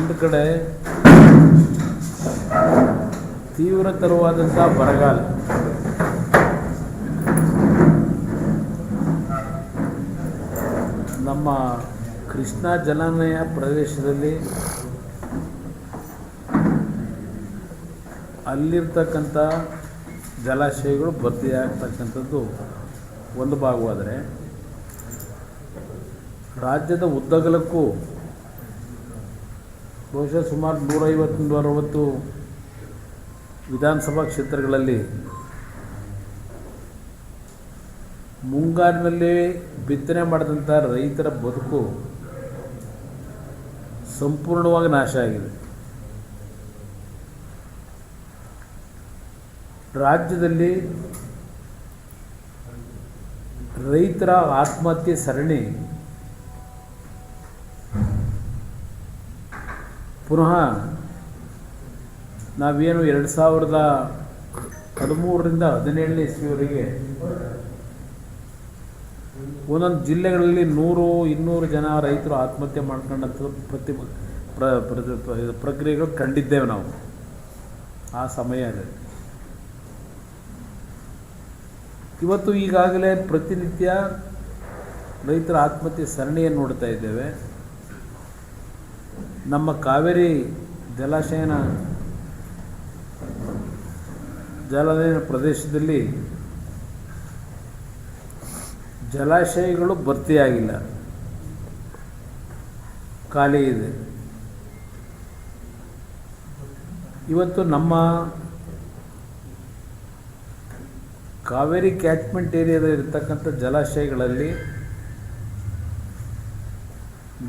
ಒಂದು ಕಡೆ ತೀವ್ರತರವಾದಂಥ ಬರಗಾಲ, ನಮ್ಮ ಕೃಷ್ಣಾ ಜಲಾನಯ ಪ್ರದೇಶದಲ್ಲಿ ಅಲ್ಲಿರ್ತಕ್ಕಂಥ ಜಲಾಶಯಗಳು ಭರ್ತಿಯಾಗ್ತಕ್ಕಂಥದ್ದು ಒಂದು ಭಾಗವಾದರೆ, ರಾಜ್ಯದ ಉದ್ದಗಲಕ್ಕೂ ಬಹುಶಃ ಸುಮಾರು 150-160 ವಿಧಾನಸಭಾ ಕ್ಷೇತ್ರಗಳಲ್ಲಿ ಮುಂಗಾರಿನಲ್ಲಿ ಬಿತ್ತನೆ ಮಾಡಿದಂಥ ರೈತರ ಬದುಕು ಸಂಪೂರ್ಣವಾಗಿ ನಾಶ ಆಗಿದೆ. ರಾಜ್ಯದಲ್ಲಿ ರೈತರ ಆತ್ಮಹತ್ಯೆ ಸರಣಿ ಪುನಃ ನಾವೇನು 2013ರಿಂದ 2017ನೇ ಇಸ್ವಿಯವರೆಗೆ ಒಂದೊಂದು ಜಿಲ್ಲೆಗಳಲ್ಲಿ 100-200 ಜನ ರೈತರು ಆತ್ಮಹತ್ಯೆ ಮಾಡ್ಕೊಂಡಂಥ ಪ್ರಕ್ರಿಯೆಗಳು ಕಂಡಿದ್ದೇವೆ ನಾವು ಆ ಸಮಯದಲ್ಲಿ. ಇವತ್ತು ಈಗಾಗಲೇ ಪ್ರತಿನಿತ್ಯ ರೈತರ ಆತ್ಮಹತ್ಯೆ ಸರಣಿಯನ್ನು ನೋಡ್ತಾ ಇದ್ದೇವೆ. ನಮ್ಮ ಕಾವೇರಿ ಜಲಾನಯನ ಪ್ರದೇಶದಲ್ಲಿ ಜಲಾಶಯಗಳು ಭರ್ತಿಯಾಗಿಲ್ಲ, ಖಾಲಿ ಇದೆ. ಇವತ್ತು ನಮ್ಮ ಕಾವೇರಿ ಕ್ಯಾಚ್ಮೆಂಟ್ ಏರಿಯಾದಲ್ಲಿ ಇರತಕ್ಕಂಥ ಜಲಾಶಯಗಳಲ್ಲಿ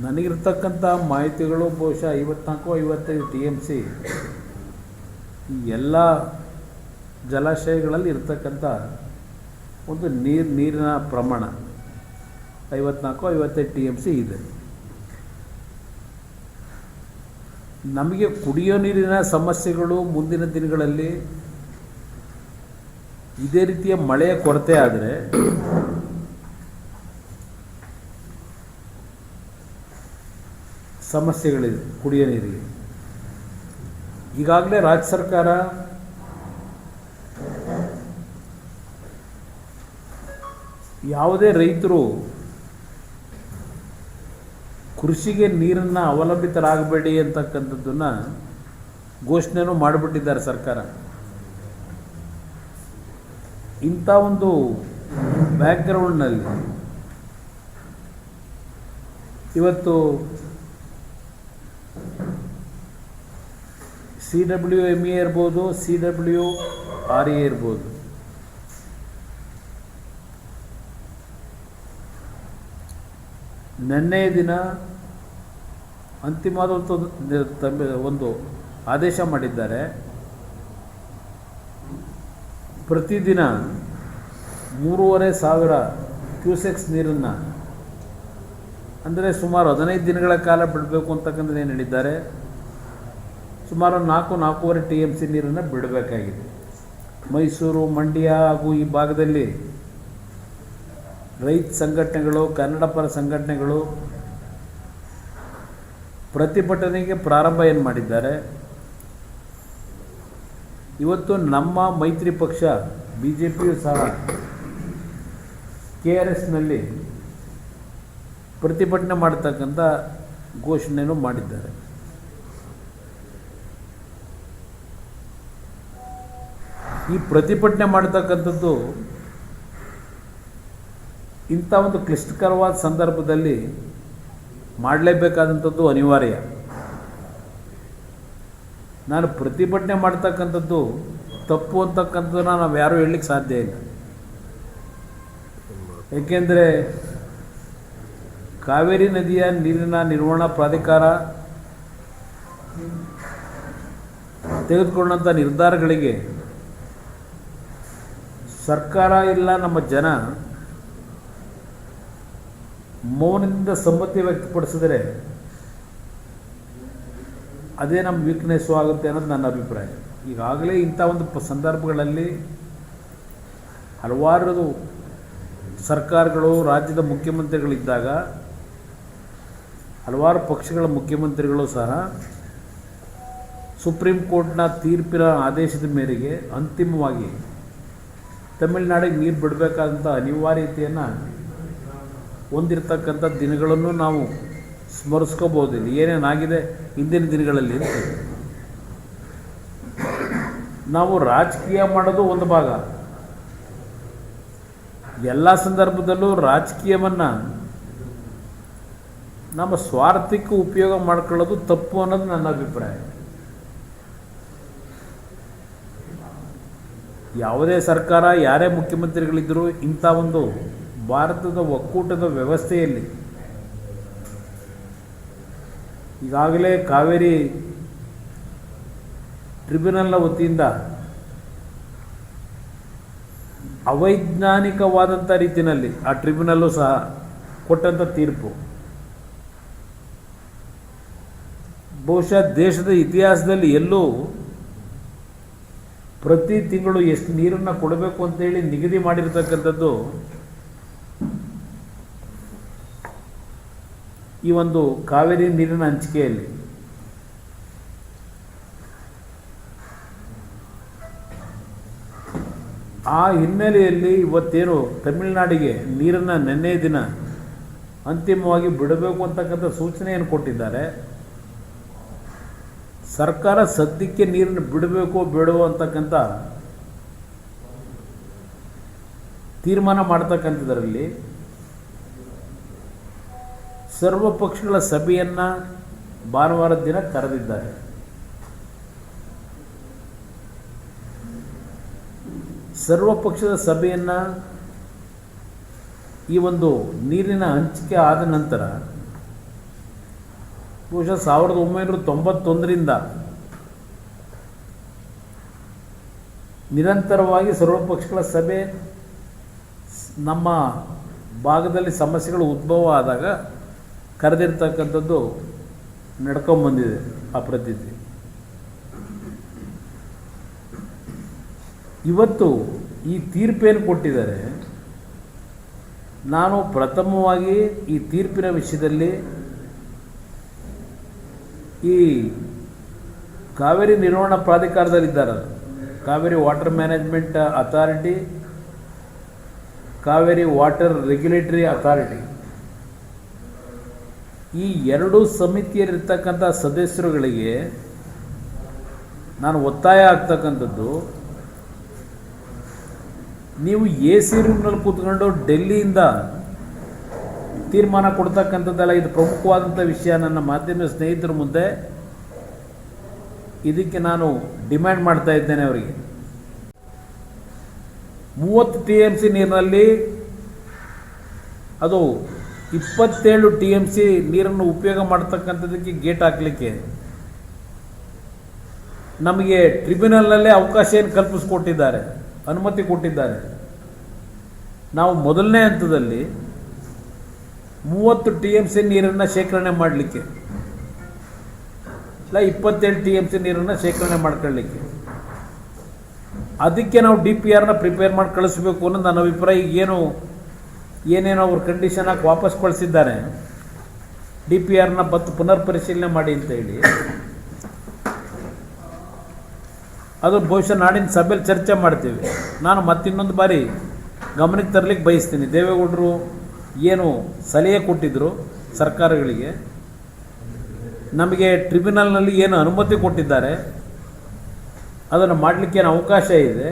ನನಗಿರ್ತಕ್ಕಂಥ ಮಾಹಿತಿಗಳು ಬಹುಶಃ 54-55 TMC ಈ ಎಲ್ಲ ಜಲಾಶಯಗಳಲ್ಲಿ ಇರ್ತಕ್ಕಂಥ ಒಂದು ನೀರಿನ ಪ್ರಮಾಣ 54-55 TMC ಇದೆ. ನಮಗೆ ಕುಡಿಯೋ ನೀರಿನ ಸಮಸ್ಯೆಗಳು ಮುಂದಿನ ದಿನಗಳಲ್ಲಿ ಇದೇ ರೀತಿಯ ಮಳೆಯ ಕೊರತೆ ಆದರೆ ಸಮಸ್ಯೆಗಳಿದೆ ಕುಡಿಯೋ ನೀರಿಗೆ. ಈಗಾಗಲೇ ರಾಜ್ಯ ಸರ್ಕಾರ ಯಾವುದೇ ರೈತರು ಕೃಷಿಗೆ ನೀರನ್ನು ಅವಲಂಬಿತರಾಗಬೇಡಿ ಅಂತಕ್ಕಂಥದ್ದನ್ನು ಘೋಷಣೆನೂ ಮಾಡಿಬಿಟ್ಟಿದ್ದಾರೆ ಸರ್ಕಾರ. ಇಂಥ ಒಂದು ಬ್ಯಾಕ್ಗ್ರೌಂಡ್ನಲ್ಲಿ ಇವತ್ತು CWME ಇರ್ಬೋದು, CWRE ಇರ್ಬೋದು, ನಿನ್ನೆಯ ದಿನ ಅಂತಿಮವಾದ ಒಂದು ಆದೇಶ ಮಾಡಿದ್ದಾರೆ. ಪ್ರತಿದಿನ 3,500 ಕ್ಯೂಸೆಕ್ಸ್ ನೀರನ್ನು, ಅಂದರೆ ಸುಮಾರು 15 ದಿನಗಳ ಕಾಲ ಬಿಡಬೇಕು ಅಂತಕ್ಕಂಥದ್ದು ಏನು ಹೇಳಿದ್ದಾರೆ. ಸುಮಾರು 4-4.5 TMC ನೀರನ್ನು ಬಿಡಬೇಕಾಗಿದೆ. ಮೈಸೂರು, ಮಂಡ್ಯ ಹಾಗೂ ಈ ಭಾಗದಲ್ಲಿ ರೈತ ಸಂಘಟನೆಗಳು, ಕನ್ನಡ ಪರ ಸಂಘಟನೆಗಳು ಪ್ರತಿಭಟನೆಗೆ ಪ್ರಾರಂಭ ಏನು ಮಾಡಿದ್ದಾರೆ. ಇವತ್ತು ನಮ್ಮ ಮೈತ್ರಿ ಪಕ್ಷ BJPಯು ಸಹ KRSನಲ್ಲಿ ಪ್ರತಿಭಟನೆ ಮಾಡತಕ್ಕಂಥ ಘೋಷಣೆಯನ್ನು ಮಾಡಿದ್ದಾರೆ. ಈ ಪ್ರತಿಭಟನೆ ಮಾಡತಕ್ಕಂಥದ್ದು ಇಂಥ ಒಂದು ಕ್ಲಿಷ್ಟಕರವಾದ ಸಂದರ್ಭದಲ್ಲಿ ಮಾಡಲೇಬೇಕಾದಂಥದ್ದು ಅನಿವಾರ್ಯ. ನಾನು ಪ್ರತಿಭಟನೆ ಮಾಡ್ತಕ್ಕಂಥದ್ದು ತಪ್ಪು ಅಂತಕ್ಕಂಥದ್ದನ್ನು ನಾವು ಯಾರೂ ಹೇಳಲಿಕ್ಕೆ ಸಾಧ್ಯ ಇಲ್ಲ. ಏಕೆಂದರೆ ಕಾವೇರಿ ನದಿಯ ನೀರಿನ ನಿರ್ವಹಣಾ ಪ್ರಾಧಿಕಾರ ತೆಗೆದುಕೊಂಡಂಥ ನಿರ್ಧಾರಗಳಿಗೆ ಸರ್ಕಾರ ಇಲ್ಲ ನಮ್ಮ ಜನ ಮೌನದಿಂದ ಸಮ್ಮತಿ ವ್ಯಕ್ತಪಡಿಸಿದರೆ ಅದೇ ನಮ್ಮ ವೀಕ್ನೆಸ್ಸು ಆಗುತ್ತೆ ಅನ್ನೋದು ನನ್ನ ಅಭಿಪ್ರಾಯ. ಈಗಾಗಲೇ ಇಂಥ ಒಂದು ಸಂದರ್ಭಗಳಲ್ಲಿ ಹಲವಾರು ಸರ್ಕಾರಗಳು, ರಾಜ್ಯದ ಮುಖ್ಯಮಂತ್ರಿಗಳಿದ್ದಾಗ ಹಲವಾರು ಪಕ್ಷಗಳ ಮುಖ್ಯಮಂತ್ರಿಗಳು ಸಹ ಸುಪ್ರೀಂ ಕೋರ್ಟ್ನ ತೀರ್ಪಿನ ಆದೇಶದ ಮೇರೆಗೆ ಅಂತಿಮವಾಗಿ ತಮಿಳುನಾಡಿಗೆ ನೀರು ಬಿಡಬೇಕಾದಂಥ ಅನಿವಾರ್ಯತೆಯನ್ನು ಹೊಂದಿರತಕ್ಕಂಥ ದಿನಗಳನ್ನು ನಾವು ಸ್ಮರಿಸ್ಕೋಬೋದಿಲ್ಲ. ಏನೇನಾಗಿದೆ ಹಿಂದಿನ ದಿನಗಳಲ್ಲಿ ಅಂತ. ನಾವು ರಾಜಕೀಯ ಮಾಡೋದು ಒಂದು ಭಾಗ, ಎಲ್ಲ ಸಂದರ್ಭದಲ್ಲೂ ರಾಜಕೀಯವನ್ನು ನಮ್ಮ ಸ್ವಾರ್ಥಕ್ಕೆ ಉಪಯೋಗ ಮಾಡ್ಕೊಳ್ಳೋದು ತಪ್ಪು ಅನ್ನೋದು ನನ್ನ ಅಭಿಪ್ರಾಯ. ಯಾವುದೇ ಸರ್ಕಾರ, ಯಾರೇ ಮುಖ್ಯಮಂತ್ರಿಗಳಿದ್ದರೂ ಇಂಥ ಒಂದು ಭಾರತದ ಒಕ್ಕೂಟದ ವ್ಯವಸ್ಥೆಯಲ್ಲಿ ಈಗಾಗಲೇ ಕಾವೇರಿ ಟ್ರಿಬ್ಯುನಲ್ನ ವತಿಯಿಂದ ಅವೈಜ್ಞಾನಿಕವಾದಂಥ ರೀತಿಯಲ್ಲಿ ಆ ಟ್ರಿಬ್ಯುನಲ್ಲು ಸಹ ಕೊಟ್ಟಂಥ ತೀರ್ಪು ಬಹುಶಃ ದೇಶದ ಇತಿಹಾಸದಲ್ಲಿ ಎಲ್ಲೂ ಪ್ರತಿ ತಿಂಗಳು ಎಷ್ಟು ನೀರನ್ನು ಕೊಡಬೇಕು ಅಂತೇಳಿ ನಿಗದಿ ಮಾಡಿರ್ತಕ್ಕಂಥದ್ದು ಈ ಒಂದು ಕಾವೇರಿ ನೀರಿನ ಹಂಚಿಕೆಯಲ್ಲಿ. ಆ ಹಿನ್ನೆಲೆಯಲ್ಲಿ ಇವತ್ತೇನು ತಮಿಳುನಾಡಿಗೆ ನೀರನ್ನು ನಿನ್ನೆ ದಿನ ಅಂತಿಮವಾಗಿ ಬಿಡಬೇಕು ಅಂತಕ್ಕಂಥ ಸೂಚನೆಯನ್ನು ಕೊಟ್ಟಿದ್ದಾರೆ. ಸರ್ಕಾರ ಸದ್ಯಕ್ಕೆ ನೀರನ್ನು ಬಿಡಬೇಕೋ ಬೇಡವೋ ಅಂತಕ್ಕಂಥ ತೀರ್ಮಾನ ಮಾಡ್ತಕ್ಕಂಥದ್ರಲ್ಲಿ ಸರ್ವ ಪಕ್ಷಗಳ ಸಭೆಯನ್ನು ಭಾನುವಾರದ ದಿನ ಕರೆದಿದ್ದಾರೆ. ಸರ್ವ ಪಕ್ಷದ ಸಭೆಯನ್ನು ಈ ಒಂದು ನೀರಿನ ಹಂಚಿಕೆ ಆದ ನಂತರ ಬಹುಶಃ 1991ರಿಂದ ನಿರಂತರವಾಗಿ ಸರ್ವಪಕ್ಷಗಳ ಸಭೆ ನಮ್ಮ ಭಾಗದಲ್ಲಿ ಸಮಸ್ಯೆಗಳು ಉದ್ಭವ ಆದಾಗ ಕರೆದಿರ್ತಕ್ಕಂಥದ್ದು ನಡ್ಕೊಂಬಂದಿದೆ ಆ ಪದ್ಧತಿ. ಇವತ್ತು ಈ ತೀರ್ಪೇನು ಕೊಟ್ಟಿದ್ದಾರೆ, ನಾನು ಪ್ರಥಮವಾಗಿ ಈ ತೀರ್ಪಿನ ವಿಷಯದಲ್ಲಿ ಈ ಕಾವೇರಿ ನಿರ್ವಹಣಾ ಪ್ರಾಧಿಕಾರದಲ್ಲಿದ್ದಾರಲ್ಲ, Cauvery water management authority, Cauvery water regulatory authority, ಈ ಎರಡೂ ಸಮಿತಿಯಲ್ಲಿರ್ತಕ್ಕಂಥ ಸದಸ್ಯರುಗಳಿಗೆ ನಾನು ಒತ್ತಾಯ ಆಗ್ತಕ್ಕಂಥದ್ದು, ನೀವು ಎ ಸಿ ರೂಮ್ನಲ್ಲಿ ಕೂತ್ಕೊಂಡು ಡೆಲ್ಲಿಯಿಂದ ತೀರ್ಮಾನ ಕೊಡ್ತಕ್ಕಂಥದ್ದಲ್ಲ. ಇದು ಪ್ರಮುಖವಾದಂಥ ವಿಷಯ. ನನ್ನ ಮಾಧ್ಯಮ ಸ್ನೇಹಿತರ ಮುಂದೆ ಇದಕ್ಕೆ ನಾನು ಡಿಮ್ಯಾಂಡ್ ಮಾಡ್ತಾ ಇದ್ದೇನೆ. ಅವರಿಗೆ 30 TMC ನೀರಿನಲ್ಲಿ ಅದು 27 TMC ನೀರನ್ನು ಉಪಯೋಗ ಮಾಡ್ತಕ್ಕಂಥದ್ದಕ್ಕೆ ಗೇಟ್ ಹಾಕಲಿಕ್ಕೆ ನಮಗೆ ಟ್ರಿಬ್ಯುನಲ್ನಲ್ಲೇ ಅವಕಾಶ ಏನು ಕಲ್ಪಿಸ್ಕೊಟ್ಟಿದ್ದಾರೆ, ಅನುಮತಿ ಕೊಟ್ಟಿದ್ದಾರೆ. ನಾವು ಮೊದಲನೇ ಹಂತದಲ್ಲಿ 30 TMC ನೀರನ್ನು ಶೇಖರಣೆ ಮಾಡಲಿಕ್ಕೆ, ಇಲ್ಲ 27 TMC ನೀರನ್ನು ಶೇಖರಣೆ ಮಾಡ್ಕೊಳ್ಳಿಕ್ಕೆ, ಅದಕ್ಕೆ ನಾವು DPRನ ಪ್ರಿಪೇರ್ ಮಾಡಿ ಕಳಿಸ್ಬೇಕು ಅನ್ನೋದು ನನ್ನ ಅಭಿಪ್ರಾಯ. ಏನೇನೋ ಅವ್ರ ಕಂಡೀಷನ್ ಹಾಕಿ ವಾಪಸ್ ಕಳಿಸಿದ್ದಾರೆ, DPRನ ಪುನರ್ ಪರಿಶೀಲನೆ ಮಾಡಿ ಅಂತ ಹೇಳಿ. ಅದು ಬಹುಶಃ ನಾಡಿನ ಸಭೆಯಲ್ಲಿ ಚರ್ಚೆ ಮಾಡ್ತೀವಿ. ನಾನು ಮತ್ತಿನ್ನೊಂದು ಬಾರಿ ಗಮನಕ್ಕೆ ತರಲಿಕ್ಕೆ ಬಯಸ್ತೀನಿ. ದೇವೇಗೌಡರು ಏನು ಸಲಹೆ ಕೊಟ್ಟಿದ್ದರು ಸರ್ಕಾರಗಳಿಗೆ, ನಮಗೆ ಟ್ರಿಬ್ಯುನಲ್ನಲ್ಲಿ ಏನು ಅನುಮತಿ ಕೊಟ್ಟಿದ್ದಾರೆ ಅದನ್ನು ಮಾಡಲಿಕ್ಕೆ ಏನು ಅವಕಾಶ ಇದೆ,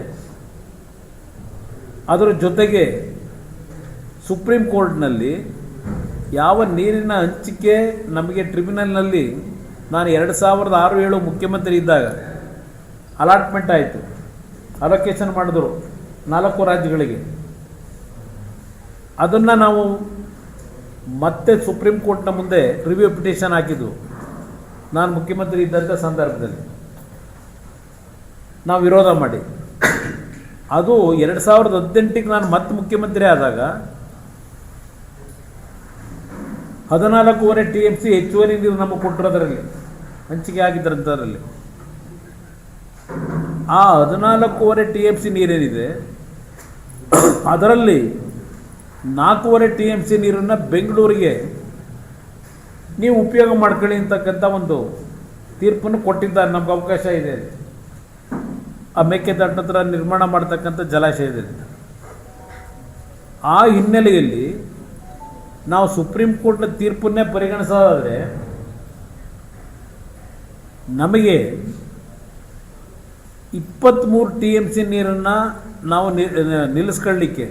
ಅದರ ಜೊತೆಗೆ ಸುಪ್ರೀಂ ಕೋರ್ಟ್ನಲ್ಲಿ ಯಾವ ನೀರಿನ ಹಂಚಿಕೆ ನಮಗೆ ಟ್ರಿಬ್ಯುನಲ್ನಲ್ಲಿ ನಾನು 2006-7 ಮುಖ್ಯಮಂತ್ರಿ ಇದ್ದಾಗ ಅಲಾಟ್ಮೆಂಟ್ ಆಯಿತು, ಅಲೋಕೇಶನ್ ಮಾಡಿದ್ರು 4 ರಾಜ್ಯಗಳಿಗೆ. ಅದನ್ನು ನಾವು ಮತ್ತೆ ಸುಪ್ರೀಂ ಕೋರ್ಟ್ನ ಮುಂದೆ ರಿವ್ಯೂ ಪಿಟಿಷನ್ ಹಾಕಿದ್ದು ನಾನು ಮುಖ್ಯಮಂತ್ರಿ ಇದ್ದಂಥ ಸಂದರ್ಭದಲ್ಲಿ ನಾವು ವಿರೋಧ ಮಾಡಿ. ಅದು 2018ಕ್ಕೆ ನಾನು ಮತ್ತೆ ಮುಖ್ಯಮಂತ್ರಿ ಆದಾಗ 14.5 TMC ಹೆಚ್ಚುವರಿ ನೀರು ನಮಗೆ ಕೊಟ್ಟಿರೋದರಲ್ಲಿ ಹಂಚಿಕೆ ಆಗಿದ್ದರಂಥದ್ರಲ್ಲಿ ಆ 14.5 TMC ನೀರೇನಿದೆ ಅದರಲ್ಲಿ 4.5 TMC ನೀರನ್ನು ಬೆಂಗಳೂರಿಗೆ ನೀವು ಉಪಯೋಗ ಮಾಡ್ಕೊಳ್ಳಿ ಅಂತಕ್ಕಂಥ ಒಂದು ತೀರ್ಪನ್ನು ಕೊಟ್ಟಿದ್ದಾರೆ, ನಮ್ಗೆ ಅವಕಾಶ ಇದೆ ಅಂತ. ಆ ಮೇಕೆದಾಟಿನ ಹತ್ರ ನಿರ್ಮಾಣ ಮಾಡ್ತಕ್ಕಂಥ ಜಲಾಶಯದಲ್ಲಿ. ಆ ಹಿನ್ನೆಲೆಯಲ್ಲಿ ನಾವು ಸುಪ್ರೀಂ ಕೋರ್ಟ್ನ ತೀರ್ಪನ್ನೇ ಪರಿಗಣಿಸೋದಾದರೆ ನಮಗೆ 23 TMC ನೀರನ್ನು ನಾವು ನಿಲ್ಲಿಸ್ಕೊಳ್ಳಿಕ್ಕೆ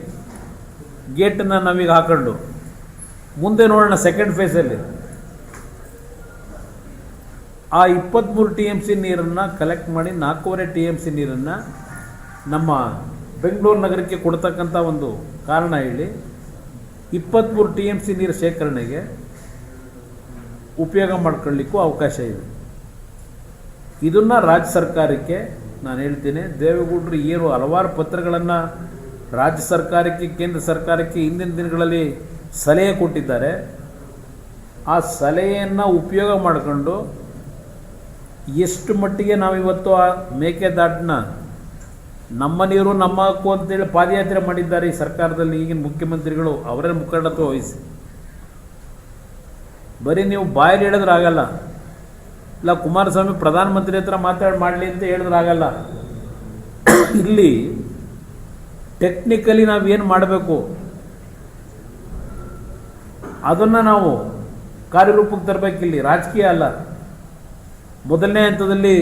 ಗೇಟನ್ನು ನಾವೀಗ ಹಾಕೊಂಡು ಮುಂದೆ ನೋಡೋಣ ಸೆಕೆಂಡ್ ಫೇಸಲ್ಲಿ ಆ 23 TMC ನೀರನ್ನು ಕಲೆಕ್ಟ್ ಮಾಡಿ 4.5 TMC ನೀರನ್ನು ನಮ್ಮ ಬೆಂಗಳೂರು ನಗರಕ್ಕೆ ಕೊಡ್ತಕ್ಕಂಥ ಒಂದು ಕಾರಣ ಹೇಳಿ 23 TMC ನೀರು ಶೇಖರಣೆಗೆ ಉಪಯೋಗ ಮಾಡ್ಕೊಳ್ಳಿಕ್ಕೂ ಅವಕಾಶ ಇದೆ. ಇದನ್ನು ರಾಜ್ಯ ಸರ್ಕಾರಕ್ಕೆ ನಾನು ಹೇಳ್ತೀನಿ, ದೇವೇಗೌಡರು ಏನು ಹಲವಾರು ಪತ್ರಗಳನ್ನು ರಾಜ್ಯ ಸರ್ಕಾರಕ್ಕೆ ಕೇಂದ್ರ ಸರ್ಕಾರಕ್ಕೆ ಹಿಂದಿನ ದಿನಗಳಲ್ಲಿ ಸಲಹೆ ಕೊಟ್ಟಿದ್ದಾರೆ. ಆ ಸಲಹೆಯನ್ನು ಉಪಯೋಗ ಮಾಡಿಕೊಂಡು ಎಷ್ಟು ಮಟ್ಟಿಗೆ ನಾವಿವತ್ತು ಆ ಮೇಕೆದಾಟನ್ನ ನಮ್ಮ ನೀರು ನಮ್ಮ ಹಕ್ಕು ಅಂತೇಳಿ ಪಾದಯಾತ್ರೆ ಮಾಡಿದ್ದಾರೆ ಈ ಸರ್ಕಾರದಲ್ಲಿ. ಈಗಿನ ಮುಖ್ಯಮಂತ್ರಿಗಳು ಅವರೇ ಮುಖಂಡತ್ವ ವಹಿಸಿ, ಬರೀ ನೀವು ಬಾಯಲ್ಲಿ ಹೇಳಿದ್ರೆ ಆಗಲ್ಲ, ಇಲ್ಲ ಕುಮಾರಸ್ವಾಮಿ ಪ್ರಧಾನಮಂತ್ರಿ ಹತ್ರ ಮಾಡಲಿ ಅಂತ ಹೇಳಿದ್ರೆ ಆಗಲ್ಲ. ಇಲ್ಲಿ ಟೆಕ್ನಿಕಲಿ ನಾವೇನು ಮಾಡಬೇಕು ಅದನ್ನು ನಾವು ಕಾರ್ಯರೂಪಕ್ಕೆ ತರಬೇಕಿಲ್ಲಿ, ರಾಜಕೀಯ ಅಲ್ಲ. ಮೊದಲನೇ ಹಂತದಲ್ಲಿ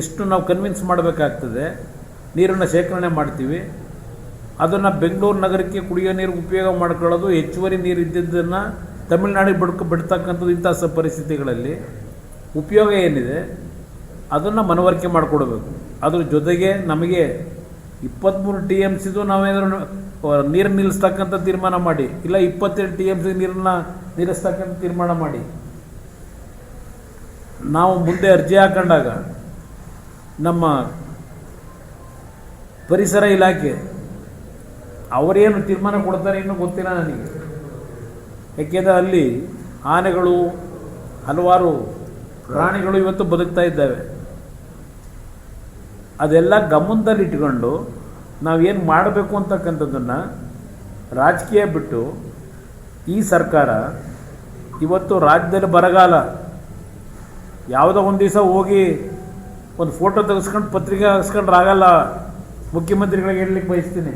ಎಷ್ಟು ನಾವು ಕನ್ವಿನ್ಸ್ ಮಾಡಬೇಕಾಗ್ತದೆ, ನೀರನ್ನು ಶೇಖರಣೆ ಮಾಡ್ತೀವಿ, ಅದನ್ನು ಬೆಂಗಳೂರು ನಗರಕ್ಕೆ ಕುಡಿಯೋ ನೀರು ಉಪಯೋಗ ಮಾಡ್ಕೊಳ್ಳೋದು, ಹೆಚ್ಚುವರಿ ನೀರು ಇದ್ದಿದ್ದನ್ನು ತಮಿಳುನಾಡಿಗೆ ಬಿಡ್ತಕ್ಕಂಥದ್ದು. ಇಂಥ ಪರಿಸ್ಥಿತಿಗಳಲ್ಲಿ ಉಪಯೋಗ ಏನಿದೆ ಅದನ್ನು ಮನವರಿಕೆ ಮಾಡಿಕೊಡ್ಬೇಕು. ಅದ್ರ ಜೊತೆಗೆ ನಮಗೆ 23 TMCದು ನಾವೇನಾದ್ರು ನೀರು ನಿಲ್ಲಿಸ್ತಕ್ಕಂಥ ತೀರ್ಮಾನ ಮಾಡಿ, ಇಲ್ಲ 27 TMC ನೀರನ್ನು ನಿಲ್ಲಿಸ್ತಕ್ಕಂಥ ತೀರ್ಮಾನ ಮಾಡಿ ನಾವು ಮುಂದೆ ಅರ್ಜಿ ಹಾಕೊಂಡಾಗ ನಮ್ಮ ಪರಿಸರ ಇಲಾಖೆ ಅವರೇನು ತೀರ್ಮಾನ ಕೊಡ್ತಾರೆ ಇನ್ನೂ ಗೊತ್ತಿಲ್ಲ ನನಗೆ. ಯಾಕೆಂದರೆ ಅಲ್ಲಿ ಆನೆಗಳು ಹಲವಾರು ಪ್ರಾಣಿಗಳು ಇವತ್ತು ಬದುಕ್ತಾ ಇದ್ದಾವೆ. ಅದೆಲ್ಲ ಗಮನದಲ್ಲಿಟ್ಕೊಂಡು ನಾವೇನು ಮಾಡಬೇಕು ಅಂತಕ್ಕಂಥದ್ದನ್ನು ರಾಜಕೀಯ ಬಿಟ್ಟು ಈ ಸರ್ಕಾರ ಇವತ್ತು ರಾಜ್ಯದಲ್ಲಿ ಬರಗಾಲ, ಯಾವುದೋ ಒಂದು ದಿವಸ ಹೋಗಿ ಒಂದು ಫೋಟೋ ತೆಗೆಸ್ಕೊಂಡು ಪತ್ರಿಕೆ ಹಾಕ್ಸ್ಕೊಂಡ್ರೆ ಆಗಲ್ಲ. ಮುಖ್ಯಮಂತ್ರಿಗಳಿಗೆ ಹೇಳಲಿಕ್ಕೆ ಬಯಸ್ತೀನಿ,